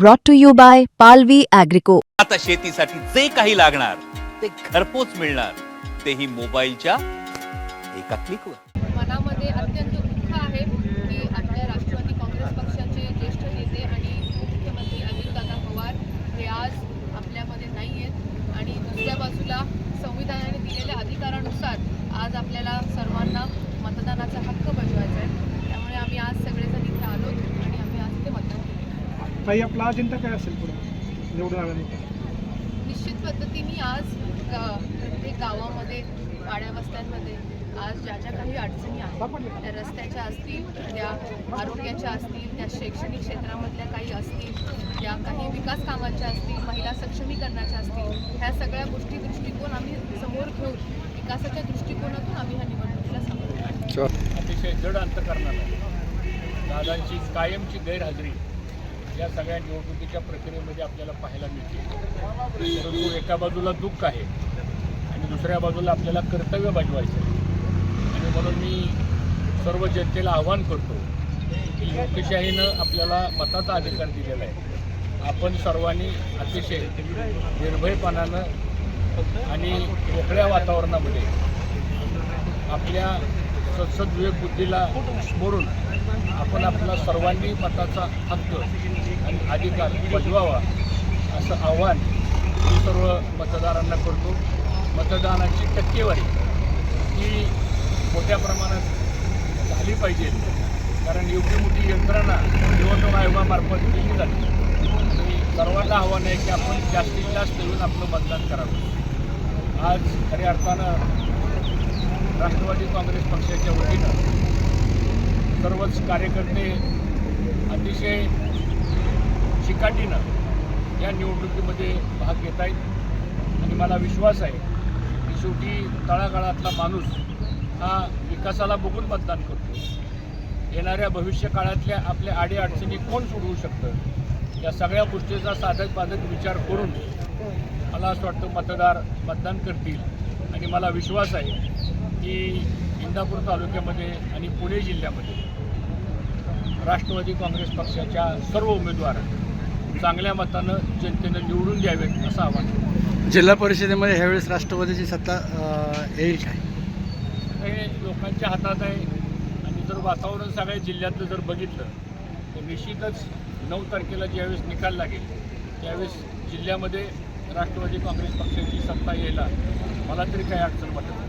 brought to you by Palvi Agrico. आता शेतीसाठी जे काही लागणार ते घरपोच मिळणार, तेही मोबाईलच्या एका क्लिकवर. मनामध्ये अत्यंत दुःख आहे की आपल्या राष्ट्रवादी काँग्रेस पक्षाचे ज्येष्ठ नेते आणि उपमुख्यमंत्री अजितदादा पवार हे आज आपल्यामध्ये नाही आहेत आणि दुसऱ्या बाजूला संविधानाने दिलेल्या अधिकारानुसार आज आपल्याला सर्वांना मतदानाचा हक्क बजावायचा आहे. त्यामुळे आम्ही आज सगळेजण इथे आलो आणि आम्ही आज इथे मतदान केलं. ताई, आपला अजेंडा काय असेल पुढे निवडून आल्यानंतर? निश्चित पद्धतीने आज प्रत्येक गावामध्ये वाड्या वस्त्यांमध्ये आज ज्या ज्या काही अडचणी आहेत त्या रस्त्याच्या असतील, त्या आरोग्याच्या असतील, त्या शैक्षणिक क्षेत्रामधल्या काही असतील, त्या काही विकास कामाच्या असतील, महिला सक्षमीकरणाच्या असतील, ह्या सगळ्या गोष्टी दृष्टिकोन आम्ही समोर घेऊन विकासाच्या दृष्टिकोनातून आम्ही ह्या निवडणुकीला समोर. अतिशय जड अंतकरणानं दादांची कायमची गैरहजेरी या सगळ्या निवडणुकीच्या प्रक्रियेमध्ये आपल्याला पाहायला मिळते. परंतु एका बाजूला दुःख आहे आणि दुसऱ्या बाजूला आपल्याला कर्तव्य बजावायचं आहे. आणि म्हणून मी सर्व जनतेला आव्हान करतो की लोकशाहीनं आपल्याला मताचा अधिकार दिलेला आहे. आपण सर्वांनी अतिशय निर्भयपणानं आणि मोकळ्या वातावरणामध्ये आपल्या सद्विवेक बुद्धीला स्मरून आपण आपला सर्वांनी मताचा हक्क आणि अधिकार बजवावा असं आव्हान मी सर्व मतदारांना करतो. मतदानाची टक्केवारी ही मोठ्या प्रमाणात झाली पाहिजे, कारण एवढी मोठी यंत्रणा निवडणूक आयोगामार्फत केली जाते. आणि सर्वांना आव्हान आहे की आपण जास्तीत जास्त येऊन आपलं मतदान करावं. आज खऱ्या अर्थानं राष्ट्रवादी काँग्रेस पक्षाच्या वतीनं सर्वच कार्यकर्ते अतिशय चिकाटीनं या निवडणुकीमध्ये भाग घेत आहेत आणि मला विश्वास आहे की शेवटी तळागाळातला माणूस हा विकासाला बघून मतदान करतो. येणाऱ्या भविष्यकाळातल्या आपल्या अडीअडचणी कोण सोडवू शकतं या सगळ्या गोष्टीचा साधक बाधक विचार करून मला असं वाटतं मतदार मतदान करतील. आणि मला विश्वास आहे की इंदापूर तालुक्यामध्ये आणि पुणे जिल्ह्यामध्ये राष्ट्रवादी काँग्रेस पक्षाच्या सर्व उमेदवार चांगल्या मतानं जनतेनं निवडून द्यावेत असं आवाहन. जिल्हा परिषदेमध्ये ह्यावेळेस राष्ट्रवादीची सत्ता येईल काय? हे लोकांच्या हातात आहे. आणि जर वातावरण सगळ्या जिल्ह्यातलं जर बघितलं तर निश्चितच 9 तारखेला ज्यावेळेस निकाल लागेल त्यावेळेस जिल्ह्यामध्ये राष्ट्रवादी काँग्रेस पक्षाची सत्ता यायला मला तरी काही अडचण वाटत नाही.